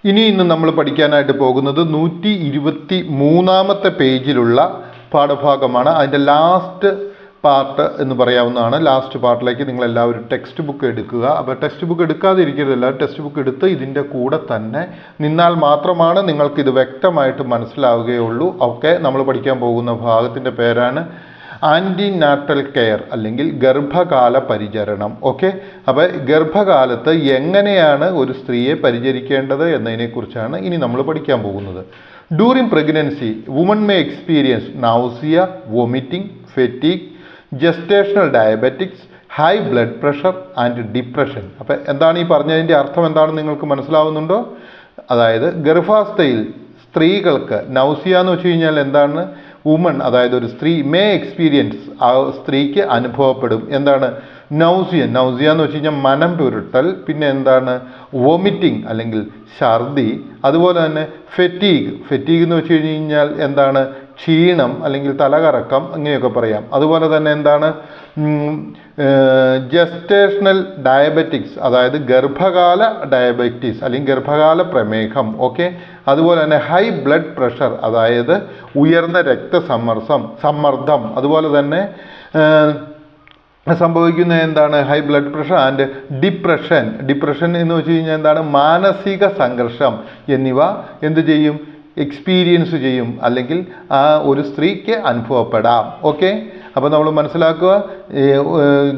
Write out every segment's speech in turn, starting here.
ഇന്ന് നമ്മൾ പഠിക്കാനായിട്ട് പോകുന്നത് 123 പേജിലുള്ള പാഠഭാഗമാണ്. അതിൻ്റെ ലാസ്റ്റ് പാർട്ട് എന്ന് പറയാവുന്നതാണ്. ലാസ്റ്റ് പാർട്ടിലേക്ക് നിങ്ങൾ എല്ലാവരും ടെക്സ്റ്റ് ബുക്ക് എടുക്കുക. അപ്പോൾ ടെക്സ്റ്റ് ബുക്ക് എടുക്കാതിരിക്കരുതല്ല, ടെക്സ്റ്റ് ബുക്ക് എടുത്ത് ഇതിൻ്റെ കൂടെ തന്നെ നിന്നാൽ മാത്രമാണ് നിങ്ങൾക്കിത് വ്യക്തമായിട്ട് മനസ്സിലാവുകയുള്ളൂ. ഓക്കെ, നമ്മൾ പഠിക്കാൻ പോകുന്ന ഭാഗത്തിൻ്റെ പേരാണ് ആൻറ്റിനാറ്റൽ കെയർ അല്ലെങ്കിൽ ഗർഭകാല പരിചരണം. ഓക്കെ, അപ്പോൾ ഗർഭകാലത്ത് എങ്ങനെയാണ് ഒരു സ്ത്രീയെ പരിചരിക്കേണ്ടത് എന്നതിനെക്കുറിച്ചാണ് ഇനി നമ്മൾ പഠിക്കാൻ പോകുന്നത്. During pregnancy woman may experience nausea, vomiting, fatigue, gestational diabetics, high blood pressure and depression. അപ്പോൾ എന്താണ് ഈ പറഞ്ഞതിൻ്റെ അർത്ഥം എന്താണെന്ന് നിങ്ങൾക്ക് മനസ്സിലാവുന്നുണ്ടോ? അതായത് ഗർഭാവസ്ഥയിൽ സ്ത്രീകൾക്ക് നൗസിയ എന്ന് വെച്ച് കഴിഞ്ഞാൽ എന്താണ്? വുമൺ, അതായത് ഒരു സ്ത്രീ മേ എക്സ്പീരിയൻസ്, ആ സ്ത്രീക്ക് അനുഭവപ്പെടും. എന്താണ് നൗസിയ എന്ന് വെച്ച് കഴിഞ്ഞാൽ മനം പുരട്ടൽ. പിന്നെ എന്താണ് വോമിറ്റിംഗ് അല്ലെങ്കിൽ ഛർദി. അതുപോലെ തന്നെ ഫെറ്റീഗ് എന്ന് വെച്ച് കഴിഞ്ഞാൽ എന്താണ് ക്ഷീണം അല്ലെങ്കിൽ തലകറക്കം, അങ്ങനെയൊക്കെ പറയാം. അതുപോലെ തന്നെ എന്താണ് ജസ്റ്റേഷണൽ ഡയബറ്റിക്സ്, അതായത് ഗർഭകാല ഡയബറ്റീസ് അല്ലെങ്കിൽ ഗർഭകാല പ്രമേഹം. ഓക്കെ, അതുപോലെ തന്നെ ഹൈ ബ്ലഡ് പ്രഷർ, അതായത് ഉയർന്ന രക്തസമ്മർദ്ദം. അതുപോലെ തന്നെ സംഭവിക്കുന്ന എന്താണ് high blood pressure and depression എന്ന് വെച്ച് കഴിഞ്ഞാൽ എന്താണ് മാനസിക സംഘർഷം എന്നിവ എന്ത് ചെയ്യും? എക്സ്പീരിയൻസ് ചെയ്യും അല്ലെങ്കിൽ ആ ഒരു സ്ത്രീക്ക് അനുഭവപ്പെടാം. ഓക്കെ, അപ്പോൾ നമ്മൾ മനസ്സിലാക്കുക,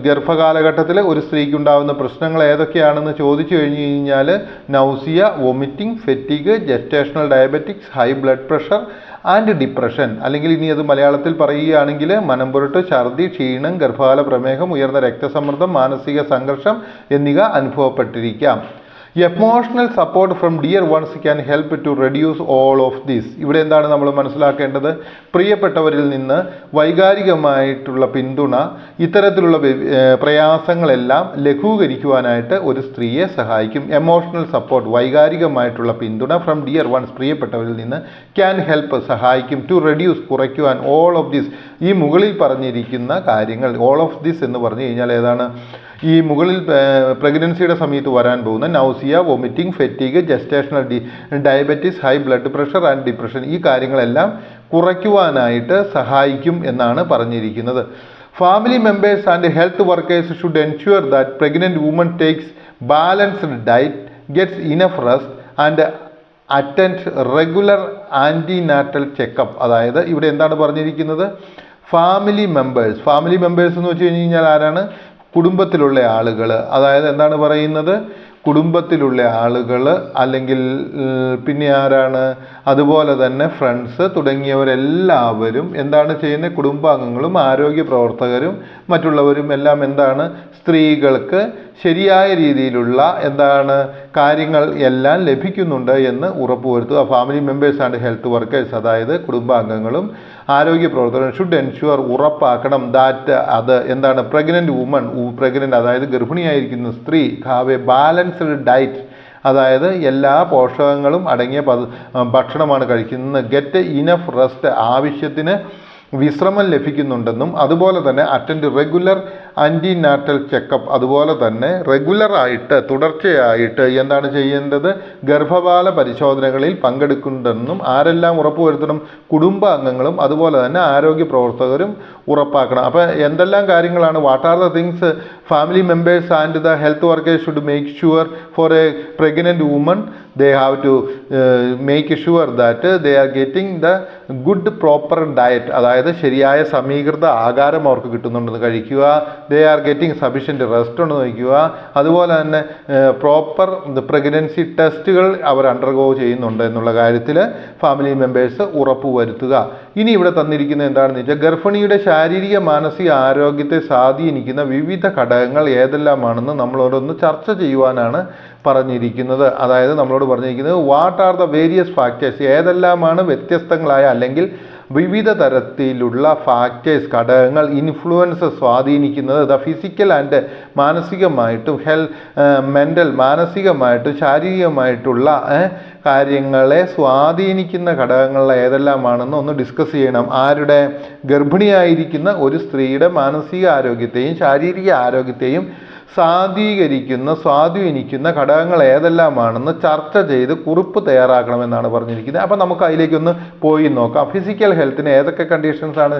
ഗർഭകാലഘട്ടത്തിൽ ഒരു സ്ത്രീക്ക് ഉണ്ടാകുന്ന പ്രശ്നങ്ങൾ ഏതൊക്കെയാണെന്ന് ചോദിച്ചു കഴിഞ്ഞ് കഴിഞ്ഞാൽ nausea, vomiting, fatigue, gestational diabetics, high blood pressure and depression. അല്ലെങ്കിൽ ഇനി അത് മലയാളത്തിൽ പറയുകയാണെങ്കിൽ മനംപുരട്ട്, ഛർദി, ക്ഷീണം, ഗർഭകാല പ്രമേഹം, ഉയർന്ന രക്തസമ്മർദ്ദം, മാനസിക സംഘർഷം എന്നിവ അനുഭവപ്പെട്ടിരിക്കാം. Emotional support from dear ones can help to reduce all of these. ഇവിടെ എന്താണ് നമ്മൾ മനസ്സിലാക്കേണ്ടത്? പ്രിയപ്പെട്ടവരിൽ നിന്ന് വൈകാരികമായിട്ടുള്ള പിന്തുണ ഇത്തരത്തിലുള്ള പ്രയാസങ്ങളെല്ലാം ലഘൂകരിക്കുവാനായിട്ട് ഒരു സ്ത്രീയെ സഹായിക്കും. എമോഷണൽ സപ്പോർട്ട്, വൈകാരികമായിട്ടുള്ള പിന്തുണ ഫ്രം ഡിയർ വൺസ്, പ്രിയപ്പെട്ടവരിൽ നിന്ന് ക്യാൻ ഹെൽപ്പ്, സഹായിക്കും, ടു റെഡ്യൂസ്, കുറയ്ക്കുവാൻ, ഓൾ ഓഫ് ദീസ്, ഈ മുകളിൽ പറഞ്ഞിരിക്കുന്ന കാര്യങ്ങൾ. ഓൾ ഓഫ് ദീസ് എന്ന് പറഞ്ഞു കഴിഞ്ഞാൽ ഏതാണ്? ഈ മുകളിൽ പ്രഗ്നൻസിയുടെ സമയത്ത് വരാൻ പോകുന്ന nausea, vomiting, fatigue, gestational diabetes, high blood pressure and depression, ഈ കാര്യങ്ങളെല്ലാം കുറയ്ക്കുവാനായിട്ട് സഹായിക്കും എന്നാണ് പറഞ്ഞിരിക്കുന്നത്. Family members and health workers should ensure that pregnant woman takes balanced diet, gets enough rest and attend regular antenatal checkup. അതായത് ഇവിടെ എന്താണ് പറഞ്ഞിരിക്കുന്നത്? ഫാമിലി മെമ്പേഴ്സ് എന്ന് വെച്ച് കഴിഞ്ഞാൽ ആരാണ്? കുടുംബത്തിലുള്ള ആളുകൾ. അതായത് എന്താണ് പറയുന്നത്? കുടുംബത്തിലുള്ള ആളുകൾ, അല്ലെങ്കിൽ പിന്നെ ആരാണ്? അതുപോലെ തന്നെ ഫ്രണ്ട്സ് തുടങ്ങിയവരെല്ലാവരും എന്താണ് ചെയ്യുന്നത്? കുടുംബാംഗങ്ങളും ആരോഗ്യ പ്രവർത്തകരും മറ്റുള്ളവരും എല്ലാം എന്താണ് സ്ത്രീകൾക്ക് ശരിയായ രീതിയിലുള്ള എന്താണ് കാര്യങ്ങൾ എല്ലാം ലഭിക്കുന്നുണ്ട് എന്ന് ഉറപ്പുവരുത്തുക. Family members and health workers, അതായത് കുടുംബാംഗങ്ങളും ആരോഗ്യ പ്രവർത്തകരും ഷുഡ് എൻഷുവർ, ഉറപ്പാക്കണം, ദാറ്റ്, അത് എന്താണ് പ്രഗ്നന്റ് വുമൺ, അതായത് ഗർഭിണിയായിരിക്കുന്ന സ്ത്രീ, ഹാവ് എ ബാലൻസ്ഡ് ഡയറ്റ്, അതായത് എല്ലാ പോഷകങ്ങളും അടങ്ങിയ ഭക്ഷണമാണ് കഴിക്കുന്നത്. ഗെറ്റ് ഇനഫ് റെസ്റ്റ്, ആവശ്യത്തിന് വിശ്രമം ലഭിക്കുന്നുണ്ടെന്നും, അതുപോലെ തന്നെ അറ്റൻഡ് റെഗുലർ ആൻറ്റിനാറ്റൽ ചെക്കപ്പ്, അതുപോലെ തന്നെ റെഗുലറായിട്ട് തുടർച്ചയായിട്ട് എന്താണ് ചെയ്യേണ്ടത്? ഗർഭപാല പരിശോധനകളിൽ പങ്കെടുക്കുന്നുണ്ടെന്നും ആരെല്ലാം ഉറപ്പുവരുത്തണം? കുടുംബാംഗങ്ങളും അതുപോലെ തന്നെ ആരോഗ്യ പ്രവർത്തകരും ഉറപ്പാക്കണം. അപ്പോൾ എന്തെല്ലാം കാര്യങ്ങളാണ്? What are the things family members and the health workers should make sure for a pregnant woman? They have to make sure that they are getting the good proper diet, അതായത് ശരിയായ സമീകൃത ആഹാരം അവർക്ക് കിട്ടുന്നുണ്ടെന്ന് കഴിക്കുക. They are getting sufficient rest എന്ന് നോക്കുക. അതുപോലെ തന്നെ പ്രോപ്പർ പ്രഗ്നൻസി ടെസ്റ്റുകൾ അവർ അണ്ടർഗോ ചെയ്യുന്നുണ്ട് എന്നുള്ള കാര്യത്തിൽ ഫാമിലി മെമ്പേഴ്സ് ഉറപ്പുവരുത്തുക. ഇനി ഇവിടെ തന്നിരിക്കുന്ന എന്താണെന്ന് വെച്ചാൽ ഗർഭിണിയുടെ ശാരീരിക മാനസിക ആരോഗ്യത്തെ സ്വാധീനിക്കുന്ന വിവിധ ഘടകങ്ങൾ ഏതെല്ലാമാണെന്ന് നമ്മളോടൊന്ന് ചർച്ച ചെയ്യുവാനാണ് പറഞ്ഞിരിക്കുന്നത്. അതായത് നമ്മളോട് പറഞ്ഞിരിക്കുന്നത് what are the various factors, ഏതെല്ലാമാണ് വ്യത്യസ്തങ്ങളായ അല്ലെങ്കിൽ വിവിധ തരത്തിലുള്ള ഫാക്ടേഴ്സ്, ഘടകങ്ങൾ, ഇൻഫ്ലുവൻസ് സ്വാധീനിക്കുന്നത്. ദ ഫിസിക്കൽ ആൻഡ് മാനസികമായിട്ടും മെൻ്റൽ, മാനസികമായിട്ടും ശാരീരികമായിട്ടുള്ള കാര്യങ്ങളെ സ്വാധീനിക്കുന്ന ഘടകങ്ങൾ ഏതെല്ലാമാണെന്ന് ഒന്ന് ഡിസ്കസ് ചെയ്യണം. ആരുടെ? ഗർഭിണിയായിരിക്കുന്ന ഒരു സ്ത്രീയുടെ മാനസിക ആരോഗ്യത്തെയും ശാരീരിക ആരോഗ്യത്തെയും സ്വാധീനിക്കുന്ന ഘടകങ്ങൾ ഏതെല്ലാമാണെന്ന് ചർച്ച ചെയ്ത് കുറിപ്പ് തയ്യാറാക്കണമെന്നാണ് പറഞ്ഞിരിക്കുന്നത്. അപ്പം നമുക്ക് അതിലേക്കൊന്ന് പോയി നോക്കാം. ഫിസിക്കൽ ഹെൽത്തിന് ഏതൊക്കെ കണ്ടീഷൻസ് ആണ്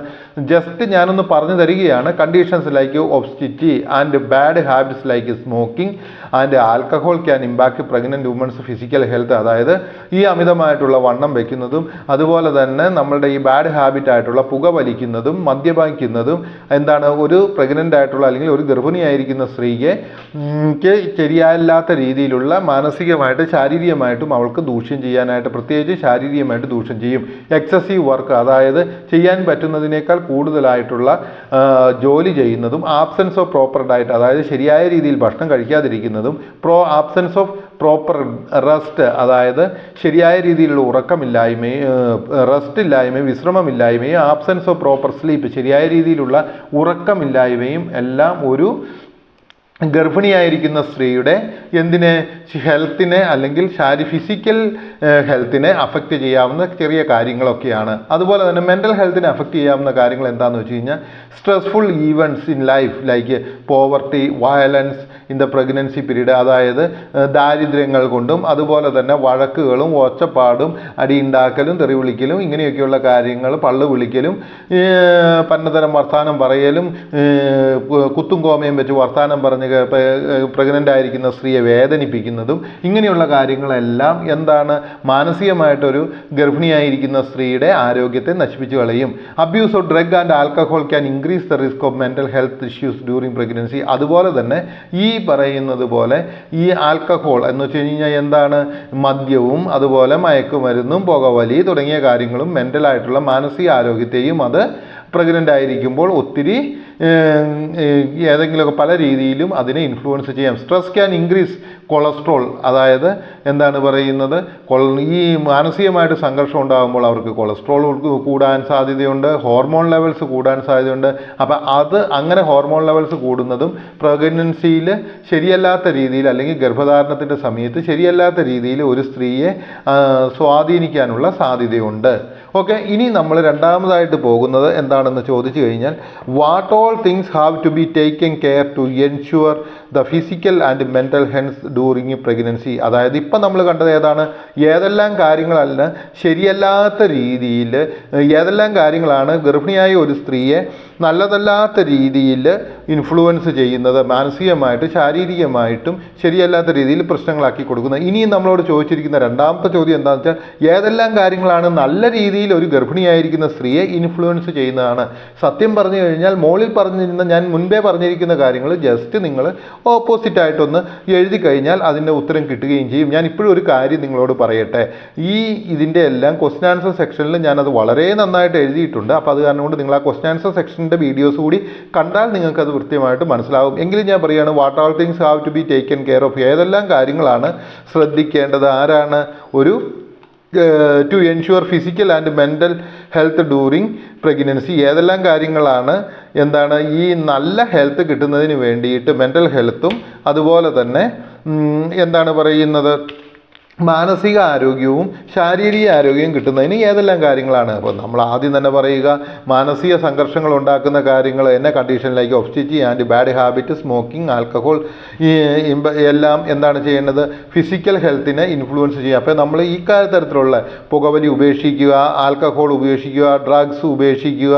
ജസ്റ്റ് ഞാനൊന്ന് പറഞ്ഞു തരികയാണ്. Conditions like obesity and bad habits like smoking and alcohol can impact pregnant women's physical health. അതായത് ഈ അമിതമായിട്ടുള്ള വണ്ണം വയ്ക്കുന്നതും അതുപോലെ തന്നെ നമ്മളുടെ ഈ ബാഡ് ഹാബിറ്റ് ആയിട്ടുള്ള പുക വലിക്കുന്നതും മദ്യപിക്കുന്നതും എന്താണ് ഒരു പ്രഗ്നൻ്റ് ആയിട്ടുള്ള അല്ലെങ്കിൽ ഒരു ഗർഭിണിയായിരിക്കുന്ന സ്ത്രീക്ക് ശരിയല്ലാത്ത രീതിയിലുള്ള മാനസികമായിട്ട് ശാരീരികമായിട്ടും അവൾക്ക് ദൂഷ്യം ചെയ്യാനായിട്ട്, പ്രത്യേകിച്ച് ശാരീരികമായിട്ട് ദൂഷ്യം ചെയ്യും. എക്സസീവ് വർക്ക്, അതായത് ചെയ്യാൻ പറ്റുന്നതിനേക്കാൾ കൂടുതലായിട്ടുള്ള ജോലി ചെയ്യുന്നതും, ആബ്സെൻസ് ഓഫ് പ്രോപ്പർ ഡയറ്റ്, അതായത് ശരിയായ രീതിയിൽ ഭക്ഷണം കഴിക്കാതിരിക്കുന്നതും, ആബ്സെൻസ് ഓഫ് പ്രോപ്പർ റെസ്റ്റ്, അതായത് ശരിയായ രീതിയിലുള്ള ഉറക്കമില്ലായ്മയും റെസ്റ്റ് ഇല്ലായ്മയും വിശ്രമമില്ലായ്മയും, ആബ്സെൻസ് ഓഫ് പ്രോപ്പർ സ്ലീപ്പ്, ശരിയായ രീതിയിലുള്ള ഉറക്കമില്ലായ്മയും എല്ലാം ഒരു ഗർഭിണിയായിരിക്കുന്ന സ്ത്രീയുടെ ഹെൽത്തിനെ അല്ലെങ്കിൽ ഫിസിക്കൽ ഹെൽത്തിനെ അഫക്റ്റ് ചെയ്യാവുന്ന ചെറിയ കാര്യങ്ങളൊക്കെയാണ്. അതുപോലെ തന്നെ മെൻ്റൽ ഹെൽത്തിനെ അഫക്റ്റ് ചെയ്യാവുന്ന കാര്യങ്ങൾ എന്താണെന്ന് വെച്ച് കഴിഞ്ഞാൽ stressful events in life like poverty, violence in the pregnancy period, അതായത് ദാരിദ്ര്യങ്ങൾ കൊണ്ടും അതുപോലെ തന്നെ വഴക്കുകളും ഒച്ചപ്പാടും അടിയുണ്ടാക്കലും തെറിവിളിക്കലും ഇങ്ങനെയൊക്കെയുള്ള കാര്യങ്ങൾ, പള്ളു വിളിക്കലും പന്നതരം വർത്തമാനം പറയലും കുത്തും കോമയും വെച്ച് വർത്തമാനം പറഞ്ഞ് പ്രഗ്നൻ്റ് ആയിരിക്കുന്ന സ്ത്രീയെ വേദനിപ്പിക്കുന്നതും ഇങ്ങനെയുള്ള കാര്യങ്ങളെല്ലാം എന്താണ് മാനസികമായിട്ടൊരു ഗർഭിണിയായിരിക്കുന്ന സ്ത്രീയുടെ ആരോഗ്യത്തെ നശിപ്പിച്ചു കളയും. Abuse of drug and alcohol can increase the risk of mental health issues during pregnancy. അതുപോലെ തന്നെ ഈ പറയുന്നത് പോലെ ഈ ആൽക്കഹോൾ എന്ന് വെച്ച് കഴിഞ്ഞാൽ എന്താണ്, മദ്യവും അതുപോലെ മയക്കുമരുന്നും പുകവലി തുടങ്ങിയ കാര്യങ്ങളും മെൻ്റലായിട്ടുള്ള മാനസിക ആരോഗ്യത്തെയും അത് പ്രഗ്നൻ്റ് ആയിരിക്കുമ്പോൾ ഒത്തിരി ഏതെങ്കിലുമൊക്കെ പല രീതിയിലും അതിനെ ഇൻഫ്ലുവൻസ് ചെയ്യാം. സ്ട്രെസ് ക്യാൻ ഇൻക്രീസ് കൊളസ്ട്രോൾ, അതായത് എന്താണ് പറയുന്നത്, ഈ മാനസികമായിട്ട് സംഘർഷം ഉണ്ടാകുമ്പോൾ അവർക്ക് കൊളസ്ട്രോൾ കൂടാൻ സാധ്യതയുണ്ട്, ഹോർമോൺ ലെവൽസ് കൂടാൻ സാധ്യതയുണ്ട്. അപ്പം അങ്ങനെ ഹോർമോൺ ലെവൽസ് കൂടുന്നതും പ്രഗ്നൻസിയിൽ ശരിയല്ലാത്ത രീതിയിൽ അല്ലെങ്കിൽ ഗർഭധാരണത്തിൻ്റെ സമയത്ത് ശരിയല്ലാത്ത രീതിയിൽ ഒരു സ്ത്രീയെ സ്വാധീനിക്കാനുള്ള സാധ്യതയുണ്ട്. ഓക്കെ, ഇനി നമ്മൾ രണ്ടാമതായിട്ട് പോകുന്നത് എന്താണെന്ന് ചോദിച്ചു കഴിഞ്ഞാൽ what all things have to be taken care to ensure the physical and mental health during pregnancy. അതായത് ഇപ്പം നമ്മൾ കണ്ടത് ഏതെല്ലാം കാര്യങ്ങളല്ല ശരിയല്ലാത്ത രീതിയിൽ, ഏതെല്ലാം കാര്യങ്ങളാണ് ഗർഭിണിയായ ഒരു സ്ത്രീയെ നല്ലതല്ലാത്ത രീതിയിൽ ഇൻഫ്ലുവൻസ് ചെയ്യുന്നത്, മാനസികമായിട്ടും ശാരീരികമായിട്ടും ശരിയല്ലാത്ത രീതിയിൽ പ്രശ്നങ്ങളാക്കി കൊടുക്കുന്നത്. ഇനിയും നമ്മളോട് ചോദിച്ചിരിക്കുന്ന രണ്ടാമത്തെ ചോദ്യം എന്താണെന്ന് വെച്ചാൽ ഏതെല്ലാം കാര്യങ്ങളാണ് നല്ല രീതിയിൽ ഒരു ഗർഭിണിയായിരിക്കുന്ന സ്ത്രീയെ ഇൻഫ്ലുവൻസ് ചെയ്യുന്നതാണ്. സത്യം പറഞ്ഞു കഴിഞ്ഞാൽ ഞാൻ മുൻപേ പറഞ്ഞിരിക്കുന്ന കാര്യങ്ങൾ ജസ്റ്റ് നിങ്ങൾ ഓപ്പോസിറ്റായിട്ടൊന്ന് എഴുതി കഴിഞ്ഞാൽ അതിൻ്റെ ഉത്തരം കിട്ടുകയും ചെയ്യും. ഞാൻ ഇപ്പോഴും ഒരു കാര്യം നിങ്ങളോട് പറയട്ടെ, ഇതിൻ്റെ എല്ലാം ക്വസ്റ്റ്യൻ ആൻസർ സെക്ഷനിൽ ഞാനത് വളരെ നന്നായിട്ട് എഴുതിയിട്ടുണ്ട്. അപ്പോൾ അത് കാരണം കൊണ്ട് നിങ്ങൾ ആ ക്വസ്റ്റ്യൻ ആൻസർ സെക്ഷൻ്റെ വീഡിയോസ് കൂടി കണ്ടാൽ നിങ്ങൾക്കത് കൃത്യമായിട്ട് മനസ്സിലാവും. എങ്കിലും ഞാൻ പറയുകയാണ് what all things have to be taken care of, ഏതെല്ലാം കാര്യങ്ങളാണ് ശ്രദ്ധിക്കേണ്ടത്, ആരാണ് ഒരു to ensure physical and mental health during pregnancy, ഏതെല്ലാം കാര്യങ്ങളാണ് ഈ നല്ല ഹെൽത്ത് കിട്ടുന്നതിന് വേണ്ടിയിട്ട് മെൻ്റൽ ഹെൽത്തും അതുപോലെ തന്നെ മാനസിക ആരോഗ്യവും ശാരീരിക ആരോഗ്യവും കിട്ടുന്നതിന് ഏതെല്ലാം കാര്യങ്ങളാണ്. അപ്പോൾ നമ്മൾ ആദ്യം തന്നെ പറയുക, മാനസിക സംഘർഷങ്ങൾ ഉണ്ടാക്കുന്ന കാര്യങ്ങൾ കണ്ടീഷനിലേക്ക് obesity and bad habit, smoking, alcohol എല്ലാം എന്താണ് ചെയ്യേണ്ടത്, ഫിസിക്കൽ ഹെൽത്തിനെ ഇൻഫ്ലുവൻസ് ചെയ്യുക. അപ്പോൾ നമ്മൾ ഈ തരത്തിലുള്ള പുകവലി ഉപേക്ഷിക്കുക, ആൽക്കഹോൾ ഉപേക്ഷിക്കുക, ഡ്രഗ്സ് ഉപേക്ഷിക്കുക,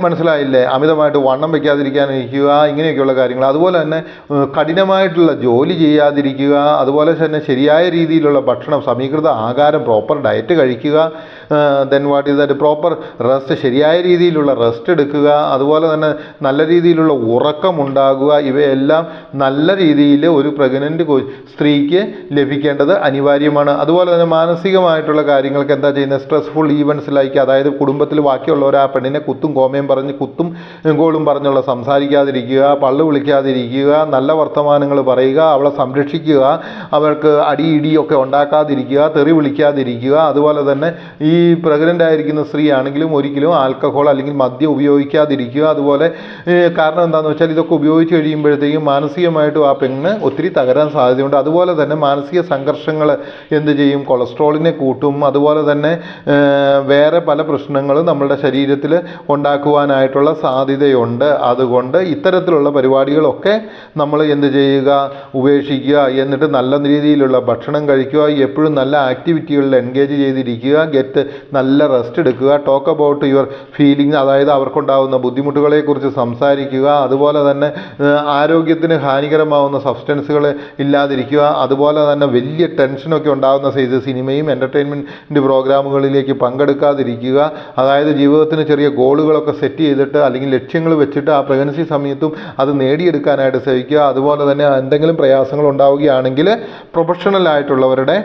മനസ്സിലായില്ലേ, അമിതമായിട്ട് വണ്ണം വയ്ക്കാതിരിക്കാനിരിക്കുക, ഇങ്ങനെയൊക്കെയുള്ള കാര്യങ്ങൾ. അതുപോലെ തന്നെ കഠിനമായിട്ടുള്ള ജോലി ചെയ്യാതിരിക്കുക, അതുപോലെ തന്നെ ശരിയായ രീതിയിലുള്ള ഭക്ഷണം, സമീകൃത ആഹാരം, പ്രോപ്പർ ഡയറ്റ് കഴിക്കുക. Then what is that, proper rest, ശരിയായ രീതിയിലുള്ള റെസ്റ്റ് എടുക്കുക. അതുപോലെ തന്നെ നല്ല രീതിയിലുള്ള ഉറക്കമുണ്ടാകുക. ഇവയെല്ലാം നല്ല രീതിയിൽ ഒരു പ്രഗ്നൻ്റ് സ്ത്രീക്ക് ലഭിക്കേണ്ടത് അനിവാര്യമാണ്. അതുപോലെ തന്നെ മാനസികമായിട്ടുള്ള കാര്യങ്ങൾക്ക് എന്താ ചെയ്യുന്നത്, സ്ട്രെസ്ഫുൾ ഈവൻസിലേക്ക്, അതായത് കുടുംബത്തിൽ ബാക്കിയുള്ളവർ ആ പെണ്ണിനെ കുത്തും കോളും പറഞ്ഞുള്ള സംസാരിക്കാതിരിക്കുക, പള്ളു വിളിക്കാതിരിക്കുക, നല്ല വർത്തമാനങ്ങൾ പറയുക, അവളെ സംരക്ഷിക്കുക, അവൾക്ക് അടിയിടിയൊക്കെ ഉണ്ടാക്കാതിരിക്കുക, തെറി വിളിക്കാതിരിക്കുക. അതുപോലെ തന്നെ ഈ പ്രഗ്നൻ്റ് ആയിരിക്കുന്ന സ്ത്രീ ആണെങ്കിലും ഒരിക്കലും ആൽക്കഹോൾ അല്ലെങ്കിൽ മദ്യം ഉപയോഗിക്കാതിരിക്കുക. അതുപോലെ കാരണം എന്താണെന്ന് വെച്ചാൽ ഇതൊക്കെ ഉപയോഗിച്ച് കഴിയുമ്പോഴത്തേക്കും മാനസികമായിട്ടും ആ പെണ്ണ് ഒത്തിരി തകരാൻ സാധ്യതയുണ്ട്. അതുപോലെ തന്നെ മാനസിക സംഘർഷങ്ങൾ എന്ത് ചെയ്യും, കൊളസ്ട്രോളിനെ കൂട്ടും. അതുപോലെ തന്നെ വേറെ പല പ്രശ്നങ്ങളും നമ്മളുടെ ശരീരത്തിൽ ഉണ്ടാക്കുവാനായിട്ടുള്ള സാധ്യതയുണ്ട്. അതുകൊണ്ട് ഇത്തരത്തിലുള്ള പരിപാടികളൊക്കെ നമ്മൾ എന്ത് ചെയ്യുക, ഉപേക്ഷിക്കുക. എന്നിട്ട് നല്ല രീതിയിലുള്ള ഭക്ഷണം കഴിക്കുക, എപ്പോഴും നല്ല ആക്ടിവിറ്റികളിൽ എൻഗേജ് ചെയ്തിരിക്കുക, നല്ല റെസ്റ്റ് എടുക്കുക, ടോക്ക് അബൌട്ട് യുവർ ഫീലിംഗ്, അതായത് അവർക്കുണ്ടാകുന്ന ബുദ്ധിമുട്ടുകളെക്കുറിച്ച് സംസാരിക്കുക. അതുപോലെ തന്നെ ആരോഗ്യത്തിന് ഹാനികരമാവുന്ന സബ്സ്റ്റൻസുകൾ ഇല്ലാതിരിക്കുക. അതുപോലെ തന്നെ വലിയ ടെൻഷനൊക്കെ ഉണ്ടാകുന്ന സൈസ് സിനിമയും എൻ്റർടൈൻമെൻറ്റ് പ്രോഗ്രാമുകളിലേക്ക് പങ്കെടുക്കാതിരിക്കുക. അതായത് ജീവിതത്തിന് ചെറിയ ഗോളുകളൊക്കെ സെറ്റ് ചെയ്തിട്ട് അല്ലെങ്കിൽ ലക്ഷ്യങ്ങൾ വെച്ചിട്ട് ആ പ്രഗ്നൻസി സമയത്തും അത് നേടിയെടുക്കാനായിട്ട് ശ്രമിക്കുക. അതുപോലെ തന്നെ എന്തെങ്കിലും പ്രയാസങ്ങൾ ഉണ്ടാവുകയാണെങ്കിൽ പ്രൊഫഷണൽ ആയിട്ടുള്ളവരുടെ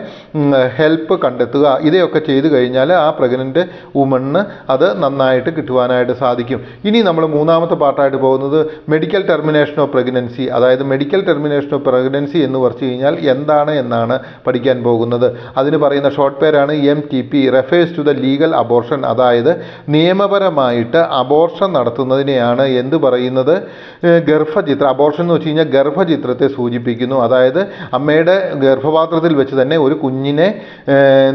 ഹെൽപ്പ് കണ്ടെത്തുക. ഇതൊക്കെ ചെയ്തു കഴിഞ്ഞാൽ ആ പ്രഗ്നൻ്റ് വുമണിന് അത് നന്നായിട്ട് കിട്ടുവാനായിട്ട് സാധിക്കും. ഇനി നമ്മൾ മൂന്നാമത്തെ പാർട്ടായിട്ട് പോകുന്നത് മെഡിക്കൽ ടെർമിനേഷൻ ഓഫ് പ്രഗ്നൻസി. അതായത് മെഡിക്കൽ ടെർമിനേഷൻ ഓഫ് പ്രഗ്നൻസി എന്ന് പറഞ്ഞു കഴിഞ്ഞാൽ എന്താണ് എന്നാണ് പഠിക്കാൻ പോകുന്നത്. അതിന് പറയുന്ന ഷോർട്ട് പേരാണ് MTP, refers to the legal abortion. അതായത് നിയമപരമായിട്ട് അബോർഷൻ നടത്തുന്നതിനെയാണ് എന്ത് പറയുന്നത്, ഗർഭചിത്രം. അബോർഷൻ എന്ന് വെച്ച് കഴിഞ്ഞാൽ ഗർഭചിത്രത്തെ സൂചിപ്പിക്കുന്നു. അതായത് അമ്മയുടെ ഗർഭപാത്രത്തിൽ വെച്ച് തന്നെ ഒരു കുഞ്ഞിനെ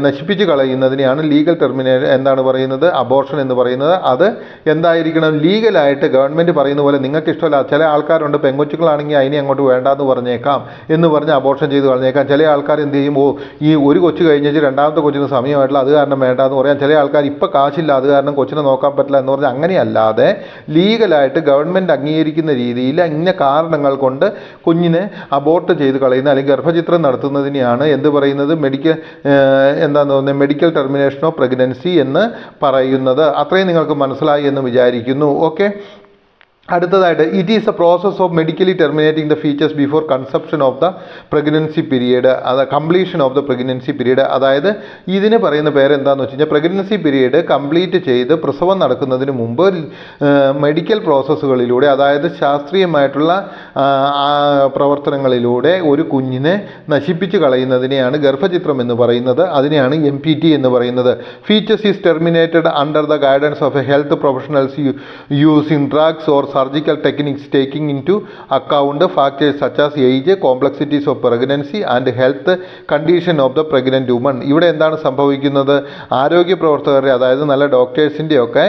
നശിപ്പിച്ച് കളയുന്നതിനെയാണ് ലീഗൽ ടെർമിനേഷൻ എന്താണ് പറയുന്നത്, അബോർഷൻ എന്ന് പറയുന്നത്. അത് എന്തായിരിക്കണം, ലീഗലായിട്ട് ഗവൺമെൻറ് പറയുന്ന പോലെ നിങ്ങൾക്ക് ഇഷ്ടമല്ല. ചില ആൾക്കാരുണ്ട്, പെങ്കൊച്ചുകളാണെങ്കിൽ അതിനെ അങ്ങോട്ട് വേണ്ടാന്ന് പറഞ്ഞേക്കാം എന്ന് പറഞ്ഞ് അബോർഷൻ ചെയ്ത് കളഞ്ഞേക്കാം. ചില ആൾക്കാർ എന്ത് ചെയ്യും, ഈ ഒരു കൊച്ചു കഴിഞ്ഞിട്ട് രണ്ടാമത്തെ കൊച്ചിന് സമയമായിട്ടില്ല, അത് കാരണം വേണ്ടാന്ന് പറയാം. ചില ആൾക്കാർ ഇപ്പോൾ കാശില്ല, അത് കാരണം കൊച്ചിനെ നോക്കാൻ പറ്റില്ല എന്ന് പറഞ്ഞാൽ അങ്ങനെയല്ലാതെ ലീഗലായിട്ട് ഗവൺമെൻറ് അംഗീകരിക്കുന്ന രീതിയിൽ ഇന്ന കാരണങ്ങൾ കൊണ്ട് കുഞ്ഞിനെ അബോർട്ട് ചെയ്ത് കളയുന്ന അല്ലെങ്കിൽ ഗർഭചിത്രം നടത്തുന്നതിനെയാണ് എന്ത് പറയുന്നത്, മെഡിക്കൽ ടെർമിനേഷൻ ഓഫ് പ്രഗ്നൻസി എന്ന് പറയുന്നത്. അത്രയും നിങ്ങൾക്ക് മനസ്സിലായി എന്ന് വിചാരിക്കുന്നു. ഓക്കെ. അടുത്തതായിട്ട്, it is a process of medically terminating the features before conception of the pregnancy period, അത് completion of the pregnancy period. അതായത് ഇതിന് പറയുന്ന പേര് എന്താണെന്ന് വെച്ച് കഴിഞ്ഞാൽ പ്രഗ്നൻസി പീരീഡ് കംപ്ലീറ്റ് ചെയ്ത് പ്രസവം നടക്കുന്നതിന് മുമ്പ് മെഡിക്കൽ പ്രോസസ്സുകളിലൂടെ, അതായത് ശാസ്ത്രീയമായിട്ടുള്ള പ്രവർത്തനങ്ങളിലൂടെ ഒരു കുഞ്ഞിനെ നശിപ്പിച്ച് കളയുന്നതിനെയാണ് ഗർഭചിത്രം എന്ന് പറയുന്നത്. അതിനെയാണ് MPT എന്ന് പറയുന്നത്. Features is terminated under the guidance of a health professionals using drugs or surgical techniques taking into account factors such as age, complexities of pregnancy and health condition of the pregnant woman. ഇവിടെ എന്താണ് സംഭവിക്കുന്നത്, ആരോഗ്യ പ്രവർത്തകരുടെ, അതായത് നല്ല ഡോക്ടേഴ്സിൻ്റെയൊക്കെ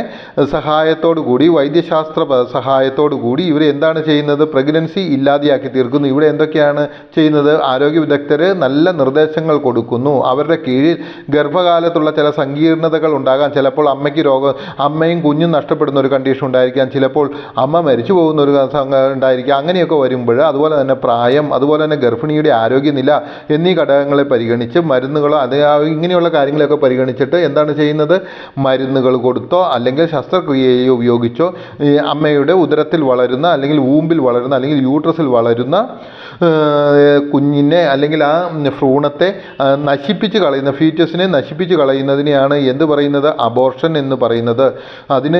സഹായത്തോടു കൂടി, വൈദ്യശാസ്ത്ര സഹായത്തോടു കൂടി ഇവർ എന്താണ് ചെയ്യുന്നത്, പ്രഗ്നൻസി ഇല്ലാതെയാക്കി തീർക്കുന്നു. ഇവിടെ എന്തൊക്കെയാണ് ചെയ്യുന്നത്, ആരോഗ്യ വിദഗ്ധർ നല്ല നിർദ്ദേശങ്ങൾ കൊടുക്കുന്നു. അവരുടെ കീഴിൽ ഗർഭകാലത്തുള്ള ചില സങ്കീർണതകൾ ഉണ്ടാകാം. ചിലപ്പോൾ അമ്മയും കുഞ്ഞും നഷ്ടപ്പെടുന്ന ഒരു കണ്ടീഷൻ ഉണ്ടായിരിക്കാം. ചിലപ്പോൾ അമ്മ മരിച്ചു പോകുന്ന ഒരു ഉണ്ടായിരിക്കുക. അങ്ങനെയൊക്കെ വരുമ്പോൾ അതുപോലെ തന്നെ പ്രായം, അതുപോലെ തന്നെ ഗർഭിണിയുടെ ആരോഗ്യനില എന്നീ ഘടകങ്ങളെ പരിഗണിച്ച് മരുന്നുകളോ ഇങ്ങനെയുള്ള കാര്യങ്ങളെയൊക്കെ പരിഗണിച്ചിട്ട് എന്താണ് ചെയ്യുന്നത്, മരുന്നുകൾ കൊടുത്തോ അല്ലെങ്കിൽ ശസ്ത്രക്രിയയോ ഉപയോഗിച്ചോ അമ്മയുടെ ഉദരത്തിൽ വളരുന്ന അല്ലെങ്കിൽ വൂമ്പിൽ വളരുന്ന അല്ലെങ്കിൽ യൂട്രസിൽ വളരുന്ന കുഞ്ഞിനെ അല്ലെങ്കിൽ ആ ഭ്രൂണത്തെ നശിപ്പിച്ച് കളയുന്ന, ഫീറ്റസിനെ നശിപ്പിച്ച് കളയുന്നതിനെയാണ് എന്ത് പറയുന്നത്, അബോർഷൻ എന്ന് പറയുന്നത്.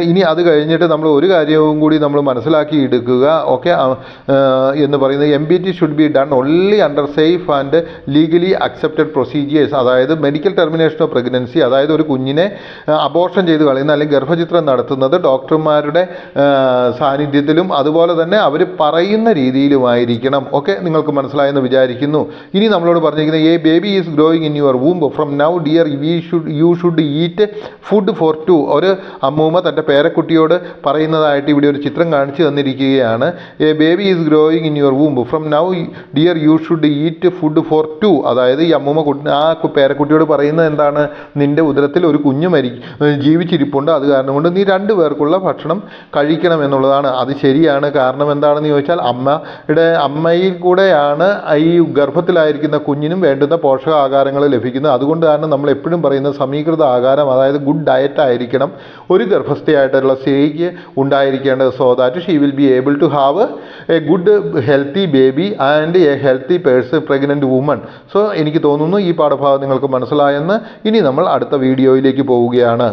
ഇനി അത് കഴിഞ്ഞിട്ട് നമ്മൾ ഒരു കാര്യവും കൂടി നമ്മൾ മനസ്സിലാക്കി എടുക്കുക. ഓക്കെ എന്ന് പറയുന്നത് MPT should be done only under safe and legally accepted procedures. അതായത് മെഡിക്കൽ ടെർമിനേഷൻ ഓഫ് പ്രഗ്നൻസി, അതായത് ഒരു കുഞ്ഞിനെ അബോർഷൻ ചെയ്ത് കളയുന്ന അല്ലെങ്കിൽ ഗർഭചിത്രം നടത്തുന്നത് ഡോക്ടർമാരുടെ സാന്നിധ്യത്തിലും അതുപോലെ തന്നെ അവർ പറയുന്ന രീതിയിലുമായിരിക്കണം. ഓക്കെ, നിങ്ങൾക്ക് മനസ്സിലായെന്ന് വിചാരിക്കുന്നു. ഇനി നമ്മളോട് പറഞ്ഞിരിക്കുന്നത്, A baby is growing in your womb from now dear you should eat food for 2. ഒരു അമ്മൂമ്മ തൻ്റെ പേരക്കുട്ടിയോട് പറയുന്നതായിട്ട് ഇവിടെ ഒരു ചിത്രം കാണിച്ചു തന്നിരിക്കുകയാണ്. A baby is growing in your womb from now dear you should eat food for 2. അതായത് ഈ അമ്മൂമ്മ ആ പേരക്കുട്ടിയോട് പറയുന്നത് എന്താണ്, നിൻ്റെ ഉദരത്തിൽ ഒരു കുഞ്ഞ് ജീവിച്ചിരിപ്പുണ്ട്, അത് കാരണം കൊണ്ട് നീ 2 പേർക്കുള്ള ഭക്ഷണം കഴിക്കണം എന്നുള്ളതാണ്. അത് ശരിയാണ്. കാരണം എന്താണെന്ന് ചോദിച്ചാൽ അമ്മയിൽ കൂടെയാണ് ഈ ഗർഭത്തിലായിരിക്കുന്ന കുഞ്ഞിനും വേണ്ടുന്ന പോഷകാഹാരങ്ങൾ ലഭിക്കുന്നത്. അതുകൊണ്ടാണ് നമ്മൾ എപ്പോഴും പറയുന്നത് സമീകൃത ആഹാരം, അതായത് ഗുഡ് ഡയറ്റ് ആയിരിക്കണം ഒരു ഗർഭസ്ഥയായിട്ടുള്ള സ്ത്രീക്ക് ഉണ്ടായിരിക്കേണ്ടത്. So that she will be able to have a good healthy baby and a healthy pregnant woman. So എനിക്ക് തോന്നുന്നു ഈ പാഠഭാഗം നിങ്ങൾക്ക് മനസ്സിലായെന്ന്. ഇനി നമ്മൾ അടുത്ത വീഡിയോയിലേക്ക് പോവുകയാണ്.